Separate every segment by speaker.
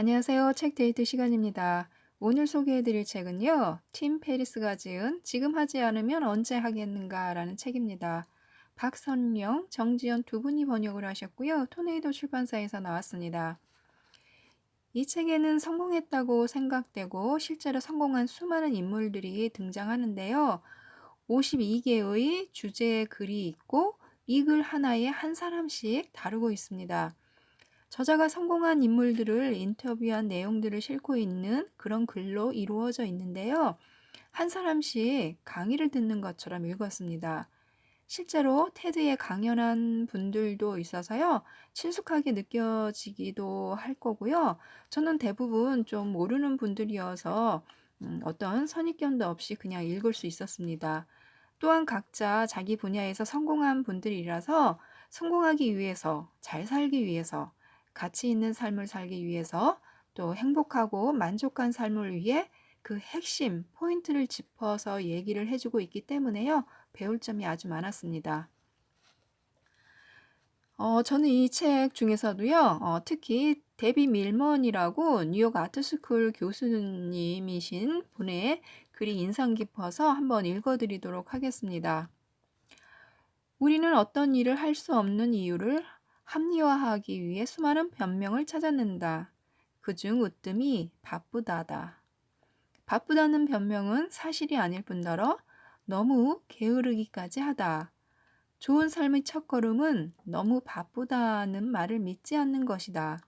Speaker 1: 안녕하세요. 책 데이트 시간입니다. 오늘 소개해드릴 책은요, 팀 페리스가 지은 지금 하지 않으면 언제 하겠는가라는 책입니다. 박선영, 정지연 두 분이 번역을 하셨고요. 토네이도 출판사에서 나왔습니다. 이 책에는 성공했다고 생각되고 실제로 성공한 수많은 인물들이 등장하는데요. 52개의 주제의 글이 있고 이 글 하나에 한 사람씩 다루고 있습니다. 저자가 성공한 인물들을 인터뷰한 내용들을 싣고 있는 그런 글로 이루어져 있는데요. 한 사람씩 강의를 듣는 것처럼 읽었습니다. 실제로 테드에 강연한 분들도 있어서요. 친숙하게 느껴지기도 할 거고요. 저는 대부분 좀 모르는 분들이어서 어떤 선입견도 없이 그냥 읽을 수 있었습니다. 또한 각자 자기 분야에서 성공한 분들이라서 성공하기 위해서, 잘 살기 위해서, 가치 있는 삶을 살기 위해서, 또 행복하고 만족한 삶을 위해 그 핵심 포인트를 짚어서 얘기를 해주고 있기 때문에요. 배울 점이 아주 많았습니다. 저는 이 책 중에서도요. 특히 데비 밀먼이라고 뉴욕 아트스쿨 교수님이신 분의 글이 인상 깊어서 한번 읽어드리도록 하겠습니다. 우리는 어떤 일을 할 수 없는 이유를 합리화하기 위해 수많은 변명을 찾아낸다. 그중 으뜸이 바쁘다다. 바쁘다는 변명은 사실이 아닐 뿐더러 너무 게으르기까지 하다. 좋은 삶의 첫걸음은 너무 바쁘다는 말을 믿지 않는 것이다.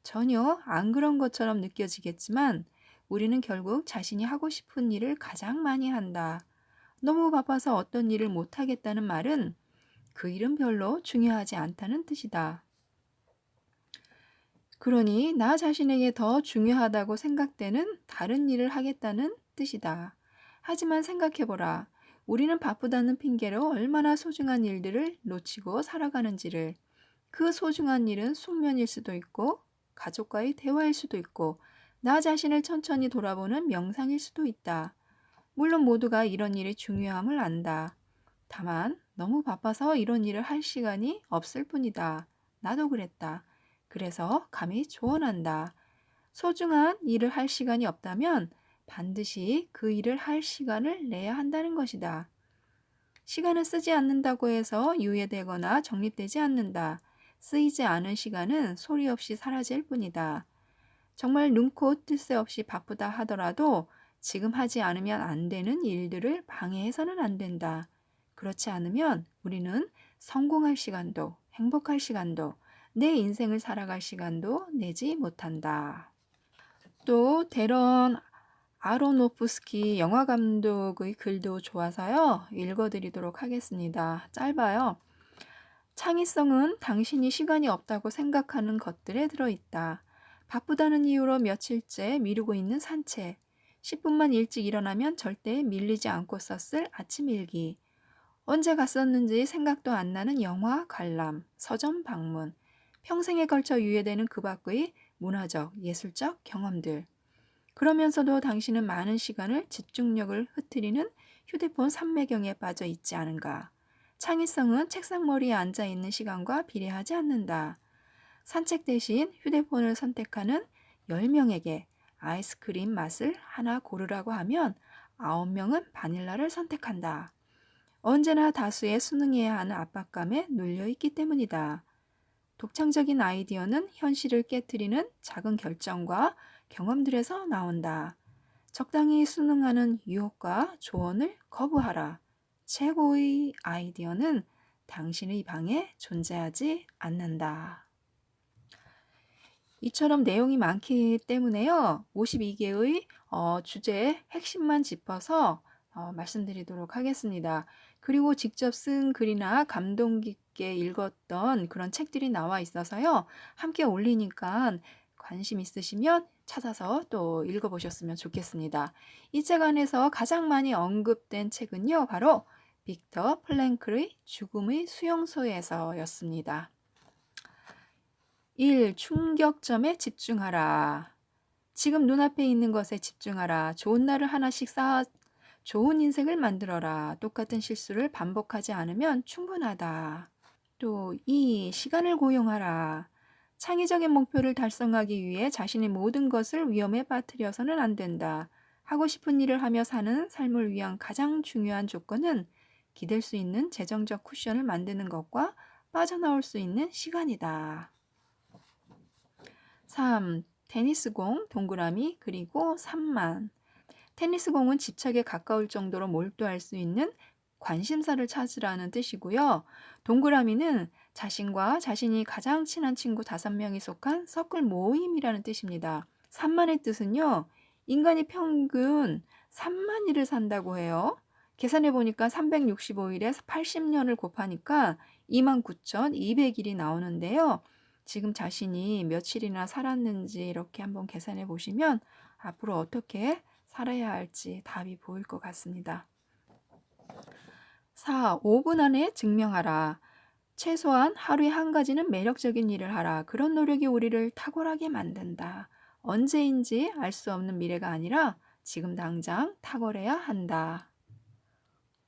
Speaker 1: 전혀 안 그런 것처럼 느껴지겠지만 우리는 결국 자신이 하고 싶은 일을 가장 많이 한다. 너무 바빠서 어떤 일을 못하겠다는 말은 그 일은 별로 중요하지 않다는 뜻이다. 그러니 나 자신에게 더 중요하다고 생각되는 다른 일을 하겠다는 뜻이다. 하지만 생각해보라. 우리는 바쁘다는 핑계로 얼마나 소중한 일들을 놓치고 살아가는지를. 그 소중한 일은 숙면일 수도 있고 가족과의 대화일 수도 있고 나 자신을 천천히 돌아보는 명상일 수도 있다. 물론 모두가 이런 일의 중요함을 안다. 다만 너무 바빠서 이런 일을 할 시간이 없을 뿐이다. 나도 그랬다. 그래서 감히 조언한다. 소중한 일을 할 시간이 없다면 반드시 그 일을 할 시간을 내야 한다는 것이다. 시간을 쓰지 않는다고 해서 유예되거나 정립되지 않는다. 쓰이지 않은 시간은 소리 없이 사라질 뿐이다. 정말 눈코 뜰 새 없이 바쁘다 하더라도 지금 하지 않으면 안 되는 일들을 방해해서는 안 된다. 그렇지 않으면 우리는 성공할 시간도, 행복할 시간도, 내 인생을 살아갈 시간도 내지 못한다. 또 데런 아로노프스키 영화 감독의 글도 좋아서요. 읽어드리도록 하겠습니다. 짧아요. 창의성은 당신이 시간이 없다고 생각하는 것들에 들어있다. 바쁘다는 이유로 며칠째 미루고 있는 산책, 10분만 일찍 일어나면 절대 밀리지 않고 썼을 아침 일기, 언제 갔었는지 생각도 안 나는 영화 관람, 서점 방문, 평생에 걸쳐 유예되는 그 밖의 문화적, 예술적 경험들. 그러면서도 당신은 많은 시간을 집중력을 흐트리는 휴대폰 삼매경에 빠져 있지 않은가. 창의성은 책상머리에 앉아 있는 시간과 비례하지 않는다. 산책 대신 휴대폰을 선택하는 10명에게 아이스크림 맛을 하나 고르라고 하면 9명은 바닐라를 선택한다. 언제나 다수의 순응해야 하는 압박감에 눌려있기 때문이다. 독창적인 아이디어는 현실을 깨트리는 작은 결정과 경험들에서 나온다. 적당히 순응하는 유혹과 조언을 거부하라. 최고의 아이디어는 당신의 방에 존재하지 않는다. 이처럼 내용이 많기 때문에요. 52개의 주제의 핵심만 짚어서 말씀드리도록 하겠습니다. 그리고 직접 쓴 글이나 감동 깊게 읽었던 그런 책들이 나와 있어서요. 함께 올리니까 관심 있으시면 찾아서 또 읽어보셨으면 좋겠습니다. 이 책 안에서 가장 많이 언급된 책은요. 바로 빅터 플랭크의 죽음의 수용소에서였습니다. 1. 충격점에 집중하라. 지금 눈앞에 있는 것에 집중하라. 좋은 날을 하나씩 쌓아 좋은 인생을 만들어라. 똑같은 실수를 반복하지 않으면 충분하다. 또 2. 시간을 고용하라. 창의적인 목표를 달성하기 위해 자신의 모든 것을 위험에 빠뜨려서는 안 된다. 하고 싶은 일을 하며 사는 삶을 위한 가장 중요한 조건은 기댈 수 있는 재정적 쿠션을 만드는 것과 빠져나올 수 있는 시간이다. 3. 테니스공, 동그라미, 그리고 3만. 테니스공은 집착에 가까울 정도로 몰두할 수 있는 관심사를 찾으라는 뜻이고요. 동그라미는 자신과 자신이 가장 친한 친구 5명이 속한 서클 모임이라는 뜻입니다. 3만의 뜻은요. 인간이 평균 3만 일을 산다고 해요. 계산해 보니까 365일에 80년을 곱하니까 29,200일이 나오는데요. 지금 자신이 며칠이나 살았는지 이렇게 한번 계산해 보시면 앞으로 어떻게 살아야 할지 답이 보일 것 같습니다. 4. 5분 안에 증명하라. 최소한 하루에 한 가지는 매력적인 일을 하라. 그런 노력이 우리를 탁월하게 만든다. 언제인지 알 수 없는 미래가 아니라 지금 당장 탁월해야 한다.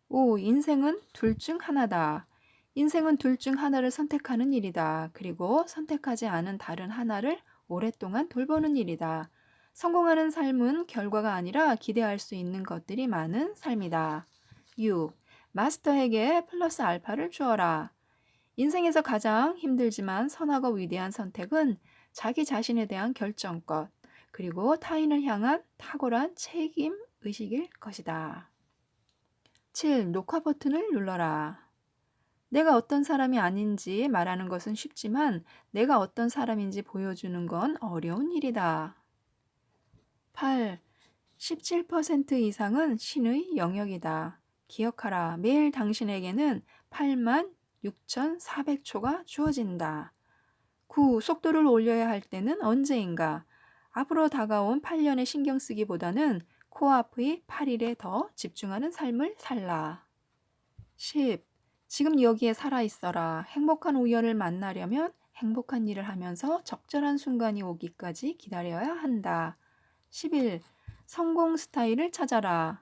Speaker 1: 5. 인생은 둘 중 하나다. 인생은 둘 중 하나를 선택하는 일이다. 그리고 선택하지 않은 다른 하나를 오랫동안 돌보는 일이다. 성공하는 삶은 결과가 아니라 기대할 수 있는 것들이 많은 삶이다. 6. 마스터에게 플러스 알파를 주어라. 인생에서 가장 힘들지만 선하고 위대한 선택은 자기 자신에 대한 결정권, 그리고 타인을 향한 탁월한 책임 의식일 것이다. 7. 녹화 버튼을 눌러라. 내가 어떤 사람이 아닌지 말하는 것은 쉽지만 내가 어떤 사람인지 보여주는 건 어려운 일이다. 8. 17% 이상은 신의 영역이다. 기억하라. 매일 당신에게는 86,400초가 주어진다. 9. 속도를 올려야 할 때는 언제인가? 앞으로 다가온 8년에 신경 쓰기보다는 코앞의 8일에 더 집중하는 삶을 살라. 10. 지금 여기에 살아있어라. 행복한 우연을 만나려면 행복한 일을 하면서 적절한 순간이 오기까지 기다려야 한다. 11. 성공 스타일을 찾아라.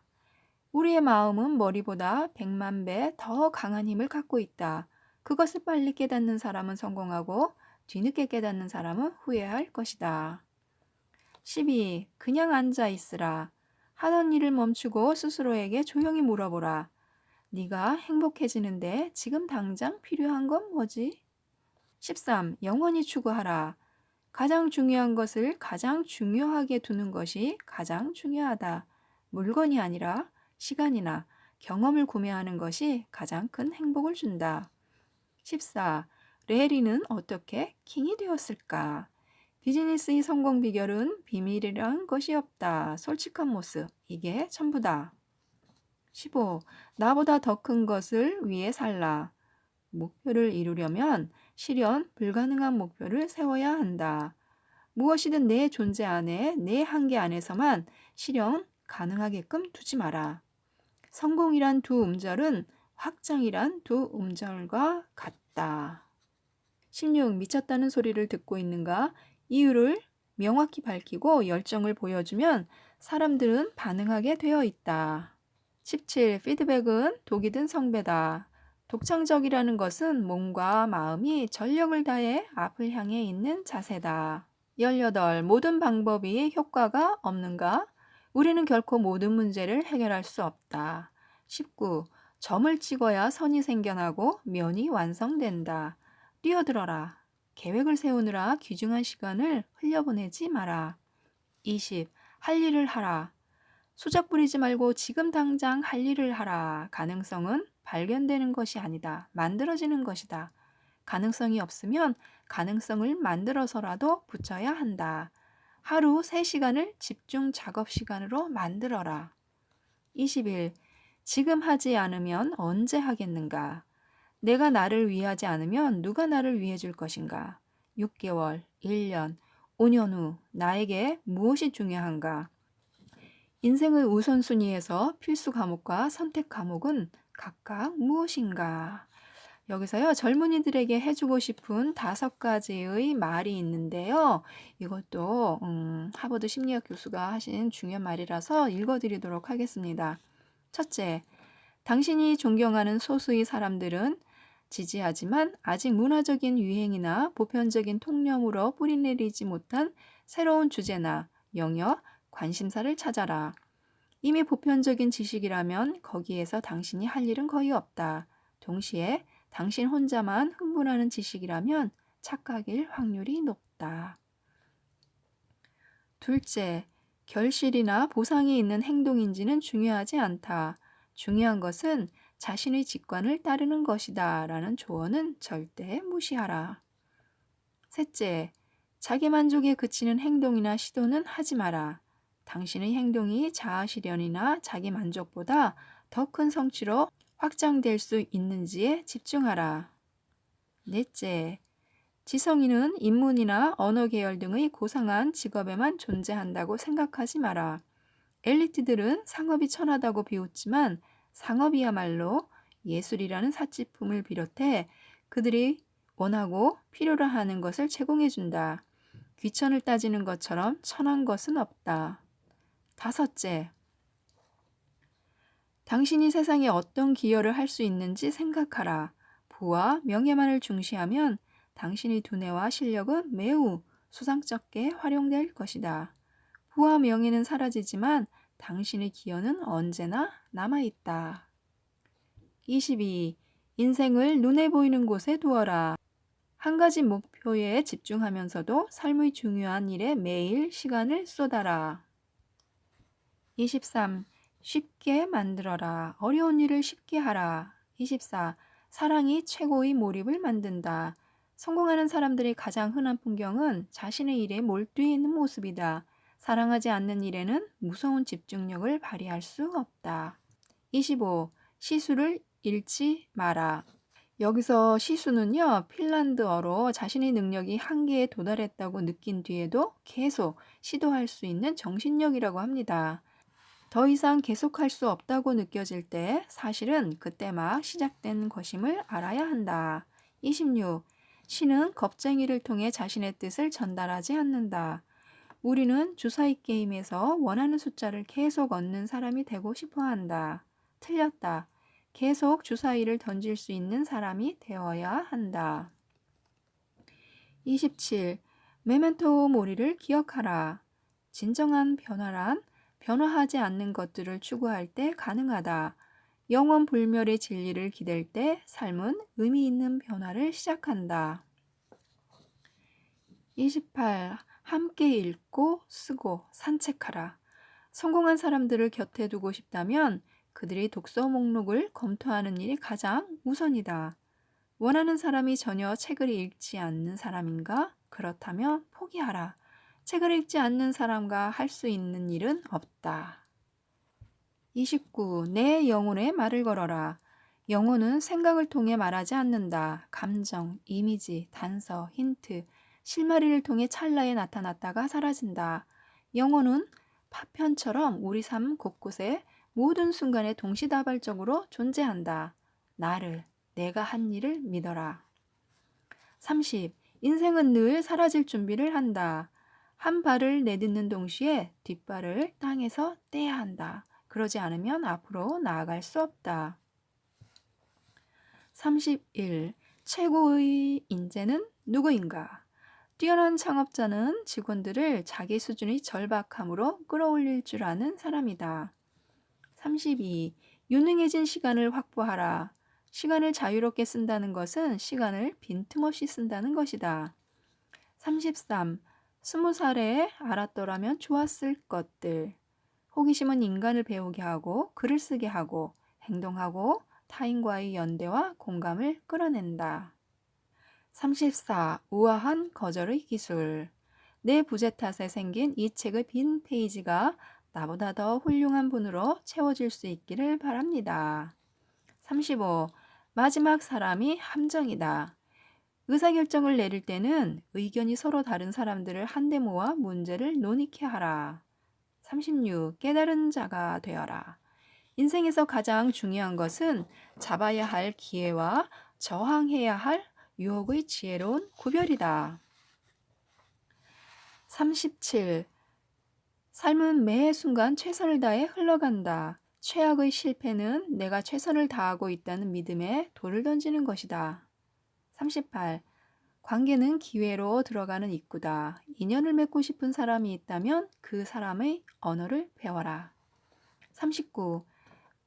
Speaker 1: 우리의 마음은 머리보다 100만 배 더 강한 힘을 갖고 있다. 그것을 빨리 깨닫는 사람은 성공하고 뒤늦게 깨닫는 사람은 후회할 것이다. 12. 그냥 앉아 있으라. 하던 일을 멈추고 스스로에게 조용히 물어보라. 네가 행복해지는데 지금 당장 필요한 건 뭐지? 13. 영원히 추구하라. 가장 중요한 것을 가장 중요하게 두는 것이 가장 중요하다. 물건이 아니라 시간이나 경험을 구매하는 것이 가장 큰 행복을 준다. 14. 레리는 어떻게 킹이 되었을까? 비즈니스의 성공 비결은 비밀이란 것이 없다. 솔직한 모습, 이게 전부다. 15. 나보다 더 큰 것을 위해 살라. 목표를 이루려면 실현 불가능한 목표를 세워야 한다. 무엇이든 내 존재 안에, 내 한계 안에서만 실현 가능하게끔 두지 마라. 성공이란 두 음절은 확장이란 두 음절과 같다. 16. 미쳤다는 소리를 듣고 있는가? 이유를 명확히 밝히고 열정을 보여주면 사람들은 반응하게 되어 있다. 17. 피드백은 독이 든 성배다. 독창적이라는 것은 몸과 마음이 전력을 다해 앞을 향해 있는 자세다. 18. 모든 방법이 효과가 없는가? 우리는 결코 모든 문제를 해결할 수 없다. 19. 점을 찍어야 선이 생겨나고 면이 완성된다. 뛰어들어라. 계획을 세우느라 귀중한 시간을 흘려보내지 마라. 20. 할 일을 하라. 수작 부리지 말고 지금 당장 할 일을 하라. 가능성은 발견되는 것이 아니다. 만들어지는 것이다. 가능성이 없으면 가능성을 만들어서라도 붙여야 한다. 하루 3시간을 집중 작업 시간으로 만들어라. 21. 지금 하지 않으면 언제 하겠는가? 내가 나를 위하지 않으면 누가 나를 위해 줄 것인가? 6개월, 1년, 5년 후 나에게 무엇이 중요한가? 인생의 우선순위에서 필수 과목과 선택 과목은 각각 무엇인가? 여기서요, 젊은이들에게 해주고 싶은 5가지의 말이 있는데요. 이것도 하버드 심리학 교수가 하신 중요한 말이라서 읽어드리도록 하겠습니다. 첫째, 당신이 존경하는 소수의 사람들은 지지하지만 아직 문화적인 유행이나 보편적인 통념으로 뿌리내리지 못한 새로운 주제나 영역, 관심사를 찾아라. 이미 보편적인 지식이라면 거기에서 당신이 할 일은 거의 없다. 동시에 당신 혼자만 흥분하는 지식이라면 착각일 확률이 높다. 둘째, 결실이나 보상이 있는 행동인지는 중요하지 않다. 중요한 것은 자신의 직관을 따르는 것이다 라는 조언은 절대 무시하라. 셋째, 자기만족에 그치는 행동이나 시도는 하지 마라. 당신의 행동이 자아실현이나 자기만족보다 더 큰 성취로 확장될 수 있는지에 집중하라. 넷째, 지성인은 인문이나 언어 계열 등의 고상한 직업에만 존재한다고 생각하지 마라. 엘리트들은 상업이 천하다고 비웃지만 상업이야말로 예술이라는 사치품을 비롯해 그들이 원하고 필요로 하는 것을 제공해준다. 귀천을 따지는 것처럼 천한 것은 없다. 다섯째, 당신이 세상에 어떤 기여를 할 수 있는지 생각하라. 부와 명예만을 중시하면 당신의 두뇌와 실력은 매우 수상쩍게 활용될 것이다. 부와 명예는 사라지지만 당신의 기여는 언제나 남아있다. 22. 인생을 눈에 보이는 곳에 두어라. 한 가지 목표에 집중하면서도 삶의 중요한 일에 매일 시간을 쏟아라. 23. 쉽게 만들어라. 어려운 일을 쉽게 하라. 24. 사랑이 최고의 몰입을 만든다. 성공하는 사람들의 가장 흔한 풍경은 자신의 일에 몰두해 있는 모습이다. 사랑하지 않는 일에는 무서운 집중력을 발휘할 수 없다. 25. 시수를 잃지 마라. 여기서 시수는요, 핀란드어로 자신의 능력이 한계에 도달했다고 느낀 뒤에도 계속 시도할 수 있는 정신력이라고 합니다. 더 이상 계속할 수 없다고 느껴질 때 사실은 그때 막 시작된 것임을 알아야 한다. 26. 시는 겁쟁이를 통해 자신의 뜻을 전달하지 않는다. 우리는 주사위 게임에서 원하는 숫자를 계속 얻는 사람이 되고 싶어 한다. 틀렸다. 계속 주사위를 던질 수 있는 사람이 되어야 한다. 27. 메멘토 모리를 기억하라. 진정한 변화란 변화하지 않는 것들을 추구할 때 가능하다. 영원 불멸의 진리를 기댈 때 삶은 의미 있는 변화를 시작한다. 28. 함께 읽고 쓰고 산책하라. 성공한 사람들을 곁에 두고 싶다면 그들의 독서 목록을 검토하는 일이 가장 우선이다. 원하는 사람이 전혀 책을 읽지 않는 사람인가? 그렇다면 포기하라. 책을 읽지 않는 사람과 할 수 있는 일은 없다. 29. 내 영혼에 말을 걸어라. 영혼은 생각을 통해 말하지 않는다. 감정, 이미지, 단서, 힌트, 실마리를 통해 찰나에 나타났다가 사라진다. 영혼은 파편처럼 우리 삶 곳곳에 모든 순간에 동시다발적으로 존재한다. 나를, 내가 한 일을 믿어라. 30. 인생은 늘 사라질 준비를 한다. 한 발을 내딛는 동시에 뒷발을 땅에서 떼야 한다. 그러지 않으면 앞으로 나아갈 수 없다. 31. 최고의 인재는 누구인가? 뛰어난 창업자는 직원들을 자기 수준의 절박함으로 끌어올릴 줄 아는 사람이다. 32. 유능해진 시간을 확보하라. 시간을 자유롭게 쓴다는 것은 시간을 빈틈없이 쓴다는 것이다. 33. 20살에 알았더라면 좋았을 것들. 호기심은 인간을 배우게 하고 글을 쓰게 하고 행동하고 타인과의 연대와 공감을 끌어낸다. 34. 우아한 거절의 기술. 내 부재 탓에 생긴 이 책의 빈 페이지가 나보다 더 훌륭한 분으로 채워질 수 있기를 바랍니다. 35. 마지막 사람이 함정이다. 의사결정을 내릴 때는 의견이 서로 다른 사람들을 한데 모아 문제를 논의케 하라. 36. 깨달은 자가 되어라. 인생에서 가장 중요한 것은 잡아야 할 기회와 저항해야 할 유혹의 지혜로운 구별이다. 37. 삶은 매 순간 최선을 다해 흘러간다. 최악의 실패는 내가 최선을 다하고 있다는 믿음에 돌을 던지는 것이다. 38. 관계는 기회로 들어가는 입구다. 인연을 맺고 싶은 사람이 있다면 그 사람의 언어를 배워라. 39.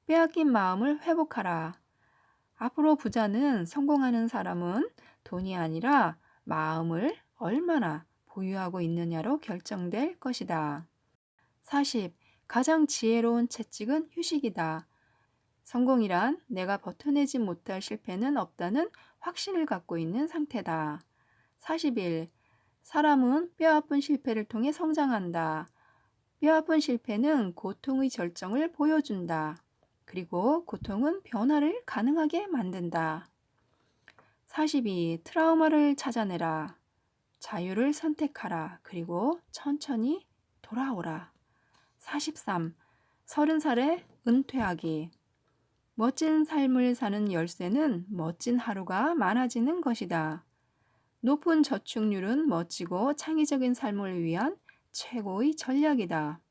Speaker 1: 빼앗긴 마음을 회복하라. 앞으로 부자는 성공하는 사람은 돈이 아니라 마음을 얼마나 보유하고 있느냐로 결정될 것이다. 40. 가장 지혜로운 채찍은 휴식이다. 성공이란 내가 버텨내지 못할 실패는 없다는 확신을 갖고 있는 상태다. 41. 사람은 뼈아픈 실패를 통해 성장한다. 뼈아픈 실패는 고통의 절정을 보여준다. 그리고 고통은 변화를 가능하게 만든다. 42. 트라우마를 찾아내라. 자유를 선택하라. 그리고 천천히 돌아오라. 43. 30살에 은퇴하기. 멋진 삶을 사는 열쇠는 멋진 하루가 많아지는 것이다. 높은 저축률은 멋지고 창의적인 삶을 위한 최고의 전략이다.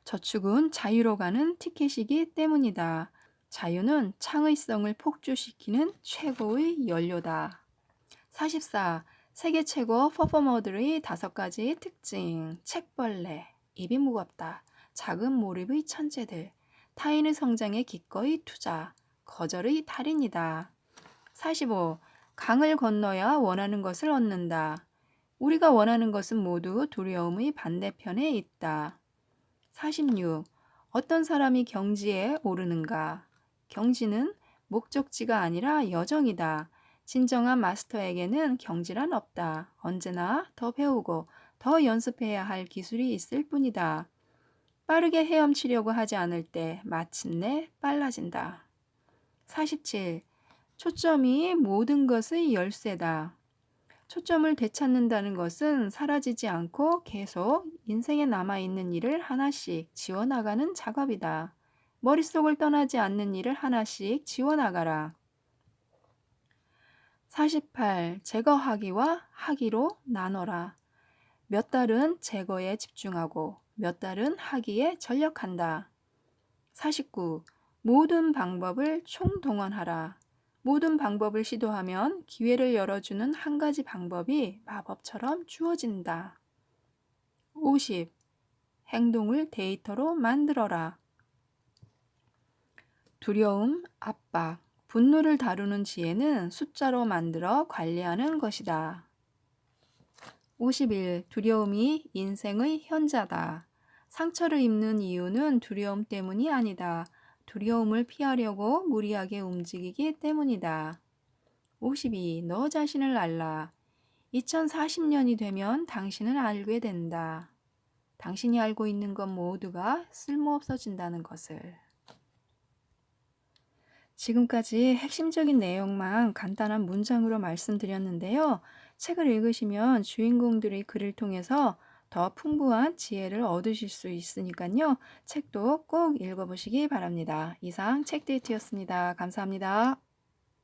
Speaker 1: 저축은 자유로 가는 티켓이기 때문이다. 자유는 창의성을 폭주시키는 최고의 연료다. 44. 세계 최고 퍼포머들의 5가지 특징. 책벌레, 입이 무겁다. 작은 몰입의 천재들. 타인의 성장에 기꺼이 투자. 거절의 달인이다. 45. 강을 건너야 원하는 것을 얻는다. 우리가 원하는 것은 모두 두려움의 반대편에 있다. 46. 어떤 사람이 경지에 오르는가? 경지는 목적지가 아니라 여정이다. 진정한 마스터에게는 경지란 없다. 언제나 더 배우고 더 연습해야 할 기술이 있을 뿐이다. 빠르게 헤엄치려고 하지 않을 때 마침내 빨라진다. 47. 초점이 모든 것의 열쇠다. 초점을 되찾는다는 것은 사라지지 않고 계속 인생에 남아있는 일을 하나씩 지워나가는 작업이다. 머릿속을 떠나지 않는 일을 하나씩 지워나가라. 48. 제거하기와 하기로 나눠라. 몇 달은 제거에 집중하고 몇 달은 하기에 전력한다. 49. 모든 방법을 총동원하라. 모든 방법을 시도하면 기회를 열어주는 한 가지 방법이 마법처럼 주어진다. 50. 행동을 데이터로 만들어라. 두려움, 압박, 분노를 다루는 지혜는 숫자로 만들어 관리하는 것이다. 51. 두려움이 인생의 현자다. 상처를 입는 이유는 두려움 때문이 아니다. 두려움을 피하려고 무리하게 움직이기 때문이다. 52. 너 자신을 알라. 2040년이 되면 당신은 알게 된다. 당신이 알고 있는 것 모두가 쓸모없어진다는 것을. 지금까지 핵심적인 내용만 간단한 문장으로 말씀드렸는데요. 책을 읽으시면 주인공들의 글을 통해서 더 풍부한 지혜를 얻으실 수 있으니까요. 책도 꼭 읽어보시기 바랍니다. 이상 책데이트였습니다. 감사합니다.